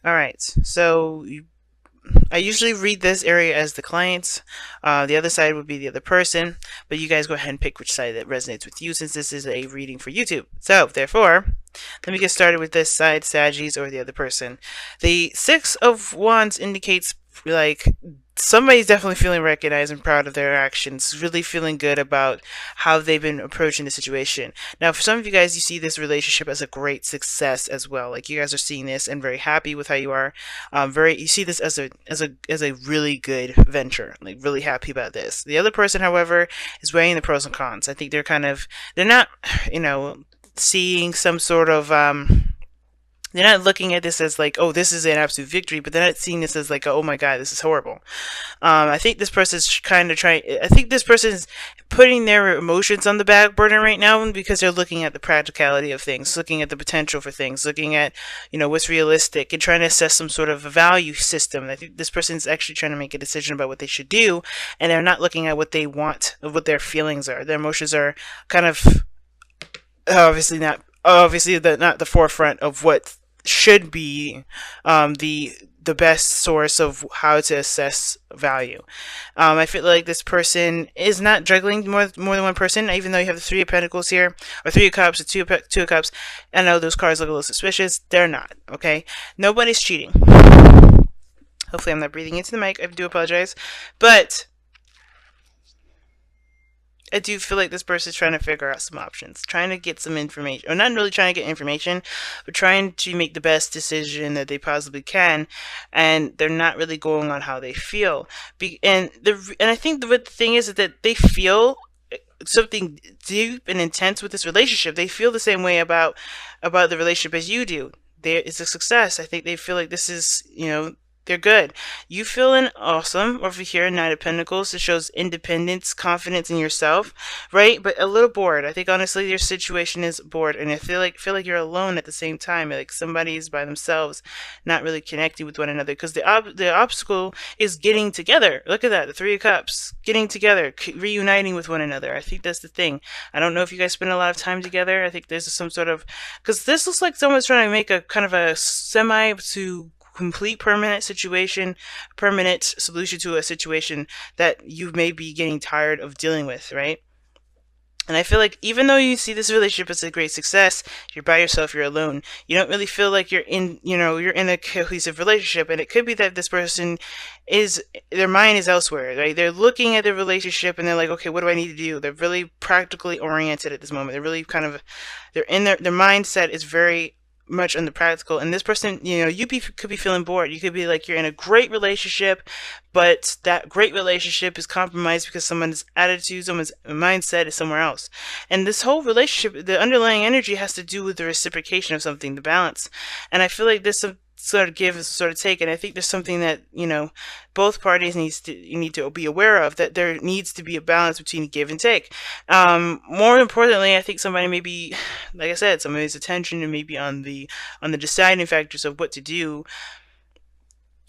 All right. I usually read this area as the clients. The other side would be the other person, but you guys go ahead and pick which side that resonates with you since this is a reading for YouTube. So, therefore, let me get started with this side, Saggies, or the other person. The Six of Wands indicates like somebody's definitely feeling recognized and proud of their actions, really feeling good about how they've been approaching the situation. Now, for some of you guys, you see this relationship as a great success as well. Like you guys are seeing this and very happy with how you are. You see this as a really good venture. Like really happy about this. The other person, however, is weighing the pros and cons. I think they're not, you know, seeing some sort of they're not looking at this as like, oh, this is an absolute victory, but they're not seeing this as like, oh my god, this is horrible. I think this person's kind of trying. I think this person's putting their emotions on the back burner right now because they're looking at the practicality of things, looking at the potential for things, looking at what's realistic, and trying to assess some sort of a value system. I think this person's actually trying to make a decision about what they should do, and they're not looking at what they want, what their feelings are. Their emotions are kind of not the forefront of what should be the best source of how to assess value. I feel like this person is not juggling more than one person, even though you have the Three of Pentacles here, or Three of Cups, or two of Cups. I know those cards look a little suspicious. They're not, okay? Nobody's cheating. Hopefully I'm not breathing into the mic. I do apologize. But I do feel like this person's trying to figure out some options, trying to get some information, or not really trying to get information, but trying to make the best decision that they possibly can, and they're not really going on how they feel. And I think the thing is that they feel something deep and intense with this relationship. They feel the same way about the relationship as you do. It's a success. I think they feel like this is, they're good. You feeling awesome over here, Knight of Pentacles. It shows independence, confidence in yourself, right? But a little bored. I think honestly your situation is bored, and I feel like you're alone at the same time. Like somebody's by themselves, not really connecting with one another. Because the obstacle is getting together. Look at that, the Three of Cups, getting together, reuniting with one another. I think that's the thing. I don't know if you guys spend a lot of time together. I think there's some sort of, because this looks like someone's trying to make a kind of a semi to complete permanent solution to a situation that you may be getting tired of dealing with, right? And I feel like even though you see this relationship as a great success, you're by yourself, you're alone. You don't really feel like you're in a cohesive relationship. And it could be that this person their mind is elsewhere, right? They're looking at their relationship and they're like, okay, what do I need to do? They're really practically oriented at this moment. They're really they're in their mindset is very much on the practical. And this person, could be feeling bored. You could be like, you're in a great relationship, but that great relationship is compromised because someone's attitude, someone's mindset is somewhere else. And this whole relationship, the underlying energy has to do with the reciprocation of something, the balance. And I feel like this sort of give and sort of take, and I think there's something that both parties need to be aware of, that there needs to be a balance between give and take. More importantly, I think somebody maybe, like I said, somebody's attention and maybe on the deciding factors of what to do,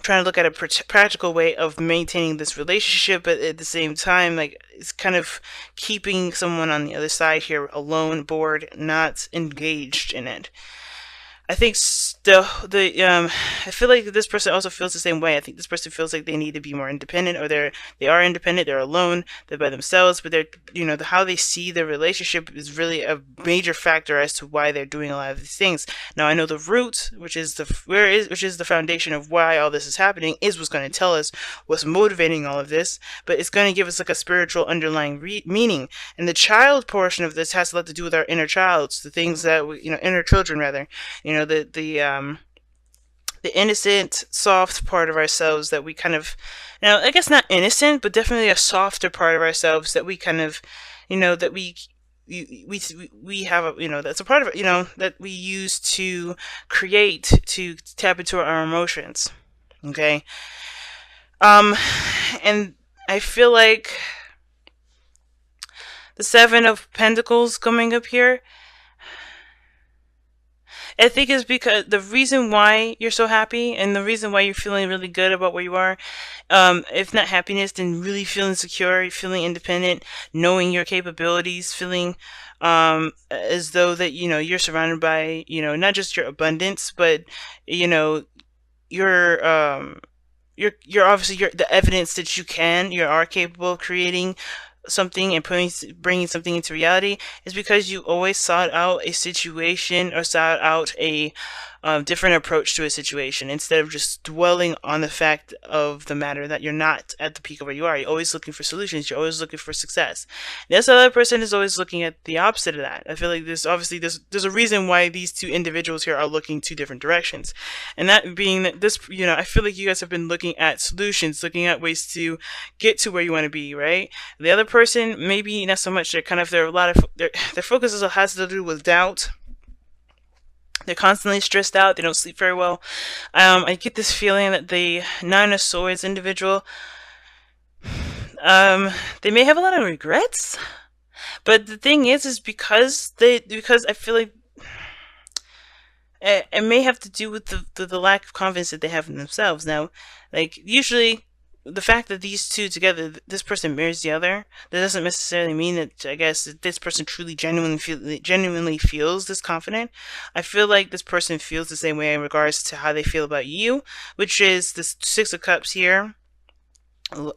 trying to look at a practical way of maintaining this relationship, but at the same time, like, it's kind of keeping someone on the other side here alone, bored, not engaged in it. I think I feel like this person also feels the same way. I think this person feels like they need to be more independent, or they are independent, they're alone, they're by themselves, but they're how they see their relationship is really a major factor as to why they're doing a lot of these things. Now I know the root, which is the foundation of why all this is happening, is what's going to tell us what's motivating all of this, but it's going to give us like a spiritual underlying meaning. And the child portion of this has a lot to do with our inner childs, the things that inner children rather. The innocent, soft part of ourselves that we kind of, I guess not innocent, but definitely a softer part of ourselves that we kind of, that we have that's a part of it, that we use to to tap into our emotions. Okay. And I feel like the Seven of Pentacles coming up here, I think is because the reason why you're so happy and the reason why you're feeling really good about where you are, if not happiness, then really feeling secure, feeling independent, knowing your capabilities, feeling as though that you're surrounded by not just your abundance, but you're obviously the evidence that you are capable of creating something and bringing something into reality is because you always sought out a situation or sought out a different approach to a situation instead of just dwelling on the fact of the matter that you're not at the peak of where you are. You're always looking for solutions. You're always looking for success. This other person is always looking at the opposite of that. I feel like there's a reason why these two individuals here are looking two different directions, and that being that this, I feel like you guys have been looking at solutions, looking at ways to get to where you want to be, right? The other person, maybe not so much. They're a lot of their focus has to do with doubt. They're constantly stressed out. They don't sleep very well. I get this feeling that the Nine of Swords individual, they may have a lot of regrets. But the thing is because I feel like it may have to do with the lack of confidence that they have in themselves. Now, like, usually, the fact that these two together, this person mirrors the other, that doesn't necessarily mean that, I guess, that this person truly genuinely feels this confident. I feel like this person feels the same way in regards to how they feel about you, which is the Six of Cups here.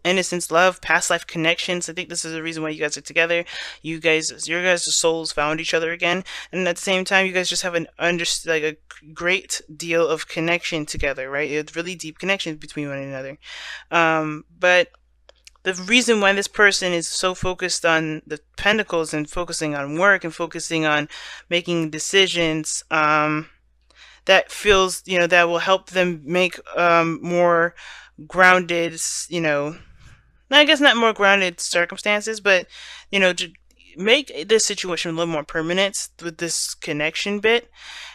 Innocence, love, past life connections. I think this is the reason why you guys are together. Your guys' souls found each other again, and at the same time, you guys just have a great deal of connection together, right? It's really deep connections between one another. But the reason why this person is so focused on the Pentacles and focusing on work and focusing on making decisions, that feels, that will help them make more grounded, I guess not more grounded circumstances, but, to make this situation a little more permanent with this connection bit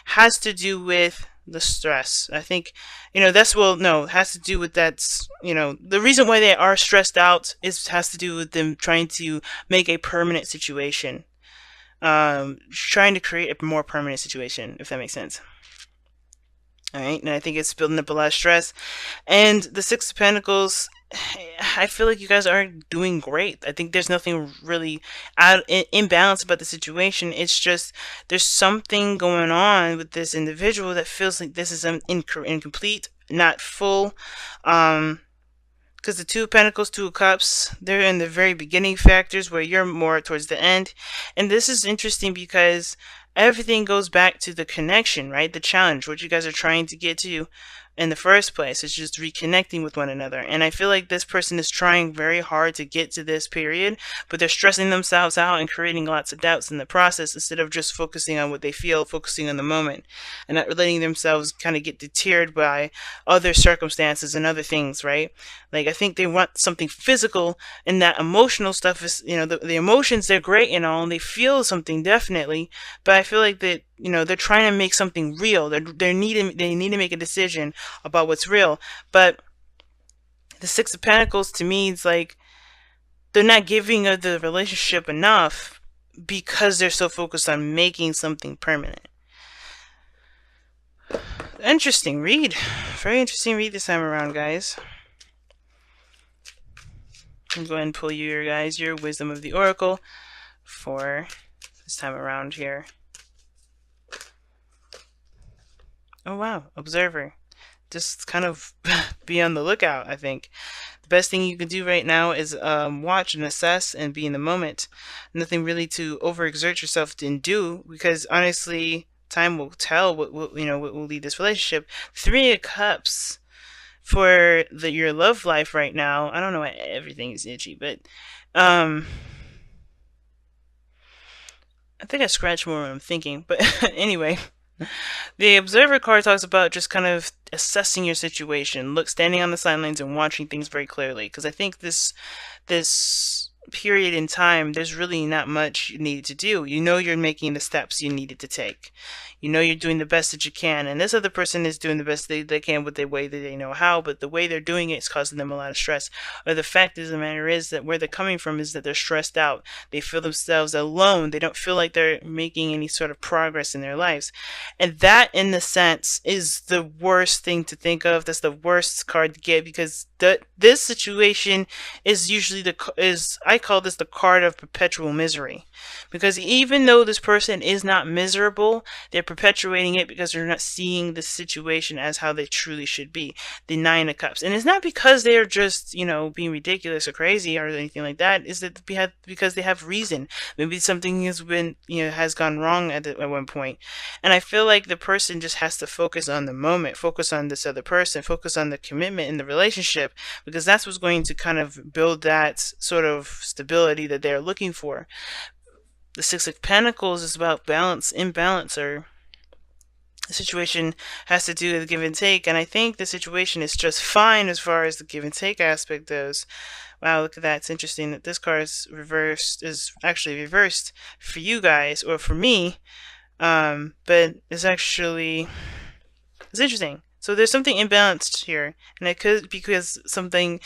has to do with the stress. I think, it has to do with the reason why they are stressed out has to do with them trying to make a permanent situation, trying to create a more permanent situation, if that makes sense. Alright, and I think it's building up a lot of stress. And the Six of Pentacles, I feel like you guys are doing great. I think there's nothing really imbalanced about the situation. It's just there's something going on with this individual that feels like this is incomplete, not full. Because the Two of Pentacles, Two of Cups, they're in the very beginning factors where you're more towards the end. And this is interesting because everything goes back to the connection, right? The challenge, what you guys are trying to get to in the first place. It's just reconnecting with one another. And I feel like this person is trying very hard to get to this period, but they're stressing themselves out and creating lots of doubts in the process instead of just focusing on what they feel, focusing on the moment, and not letting themselves kind of get deterred by other circumstances and other things, right? Like, I think they want something physical, and that emotional stuff is, the emotions, they're great and all, and they feel something definitely, but I feel like that, they're trying to make something real. They need to make a decision about what's real. But the Six of Pentacles, to me, is like they're not giving the relationship enough because they're so focused on making something permanent. Interesting read. Very interesting read this time around, guys. I'm going to pull you, guys, your Wisdom of the Oracle for this time around here. Oh wow, Observer. Just kind of be on the lookout, I think. The best thing you can do right now is watch and assess and be in the moment. Nothing really to overexert yourself and do, because honestly, time will tell what will lead this relationship. Three of Cups for your love life right now. I don't know why everything is itchy, but I think I scratch more when I'm thinking. But anyway. The Observer card talks about just kind of assessing your situation, standing on the sidelines and watching things very clearly. Because I think this period in time, there's really not much you need to do. You're making the steps you needed to take. You're doing the best that you can, and this other person is doing the best they can with the way that they know how, but the way they're doing it is causing them a lot of stress. Or the fact of the matter is that where they're coming from is that they're stressed out. They feel themselves alone. They don't feel like they're making any sort of progress in their lives. And that, in the sense, is the worst thing to think of. That's the worst card to get, because this situation is usually I call this the card of perpetual misery, because even though this person is not miserable, they're perpetuating it because they're not seeing the situation as how they truly should be. The Nine of Cups, and it's not because they're just being ridiculous or crazy or anything like that. Is that because they have reason? Maybe something has been has gone wrong at one point, and I feel like the person just has to focus on the moment, focus on this other person, focus on the commitment in the relationship, because that's what's going to kind of build that sort of stability that they're looking for. The Six of Pentacles is about balance, imbalance, or the situation has to do with give and take, and I think the situation is just fine as far as the give and take aspect goes. Wow, look at that. It's interesting that this card is actually reversed for you guys, or for me. But it's interesting. So there's something imbalanced here, and it could be because somebody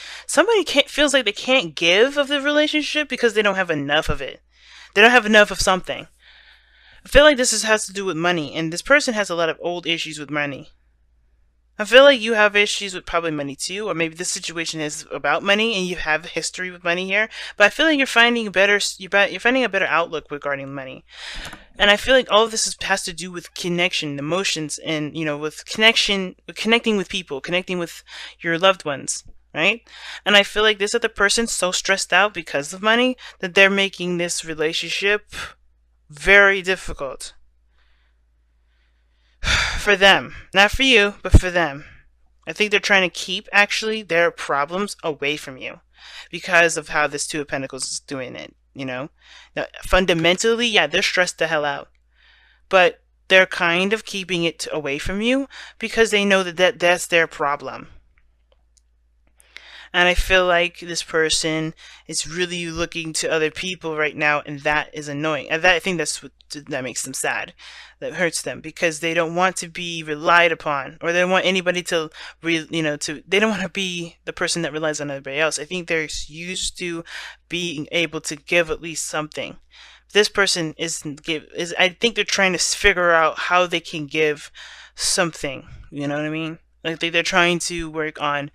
feels like they can't give of the relationship because they don't have enough of it. They don't have enough of something. I feel like has to do with money, and this person has a lot of old issues with money. I feel like you have issues with probably money too, or maybe this situation is about money and you have a history with money here. But I feel like you're finding a better outlook regarding money, and I feel like all of this has to do with connection, emotions, and with connecting with people, connecting with your loved ones, right? And I feel like this other person's so stressed out because of money that they're making this relationship very difficult for them. Not for you, but for them. I think they're trying to keep actually their problems away from you because of how this Two of Pentacles is doing it, Now, fundamentally, yeah, they're stressed the hell out. But they're kind of keeping it away from you because they know that's their problem. And I feel like this person is really looking to other people right now, and that is annoying. And I think that makes them sad. That hurts them because they don't want to be relied upon, or they don't want anybody to, they don't want to be the person that relies on everybody else. I think they're used to being able to give at least something. This person I think they're trying to figure out how they can give something. You know what I mean? Like they're trying to work on,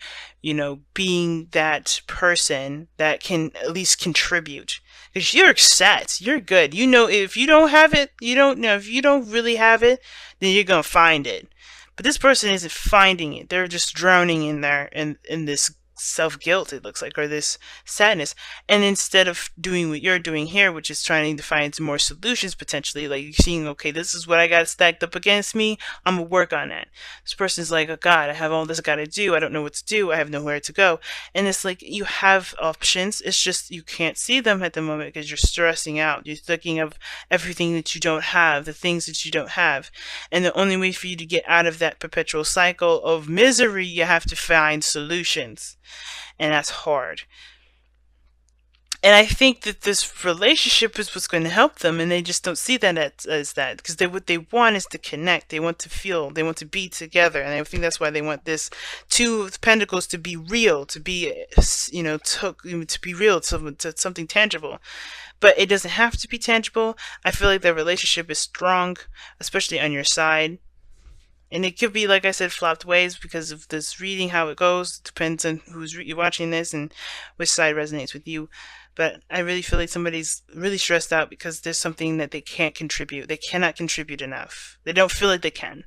being that person that can at least contribute. Because you're set, you're good. If you don't have it, if you don't really have it, then you're gonna find it. But this person isn't finding it. They're just drowning in there in this self-guilt, it looks like, or this sadness. And instead of doing what you're doing here, which is trying to find some more solutions, potentially, like seeing, okay, this is what I got stacked up against me, I'm gonna work on that. This person's like, oh God, I have all this I gotta do, I don't know what to do, I have nowhere to go. And it's like, you have options, it's just you can't see them at the moment because you're stressing out. You're thinking of everything that you don't have, the things that you don't have. And the only way for you to get out of that perpetual cycle of misery, you have to find solutions. And that's hard. And I think that this relationship is what's going to help them, and they just don't see that as that, because what they want is to connect. They want to feel. They want to be together, and I think that's why they want this Two of Pentacles to be real, to be, to be real, to something tangible. But it doesn't have to be tangible. I feel like the relationship is strong, especially on your side. And it could be, like I said, flopped ways because of this reading, how it goes. It depends on who's watching this and which side resonates with you. But I really feel like somebody's really stressed out because there's something that they can't contribute. They cannot contribute enough. They don't feel like they can.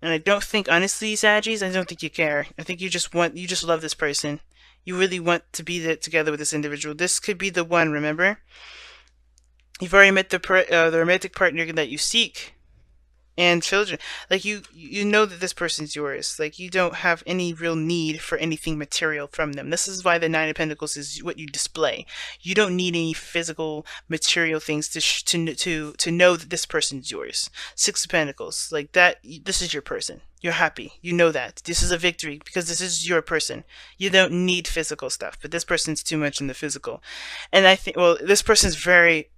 And I don't think, honestly, Saggies, I don't think you care. I think you just love this person. You really want to be there together with this individual. This could be the one, remember? You've already met the romantic partner that you seek. And children, like you know that this person's yours. Like you don't have any real need for anything material from them. This is why the Nine of Pentacles is what you display. You don't need any physical material things to know that this person's yours. Six of Pentacles, like that. This is your person. You're happy. You know that this is a victory because this is your person. You don't need physical stuff, but this person's too much in the physical. And I think, well, this person's very,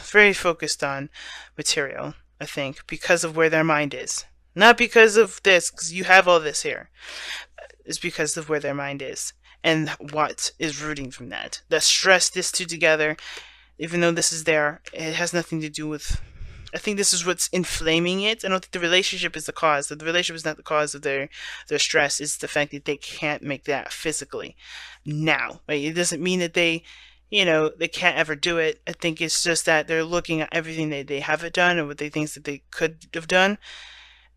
very focused on material. I think, because of where their mind is. Not because of this, because you have all this here. It's because of where their mind is and what is rooting from that. The stress, this two together, even though this is there, it has nothing to do with I think this is what's inflaming it. I don't think the relationship is the cause. The relationship is not the cause of their stress. It's the fact that they can't make that physically now. Right? It doesn't mean that they can't ever do it. I think it's just that they're looking at everything that they haven't done and what they think that they could have done,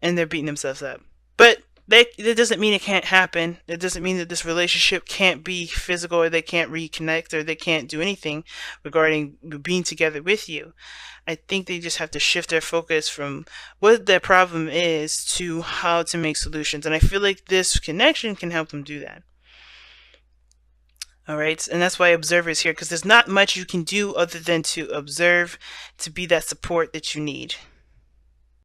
and they're beating themselves up. But that doesn't mean it can't happen. It doesn't mean that this relationship can't be physical, or they can't reconnect, or they can't do anything regarding being together with you. I think they just have to shift their focus from what their problem is to how to make solutions. And I feel like this connection can help them do that. All right. And that's why observer is here, because there's not much you can do other than to observe, to be that support that you need.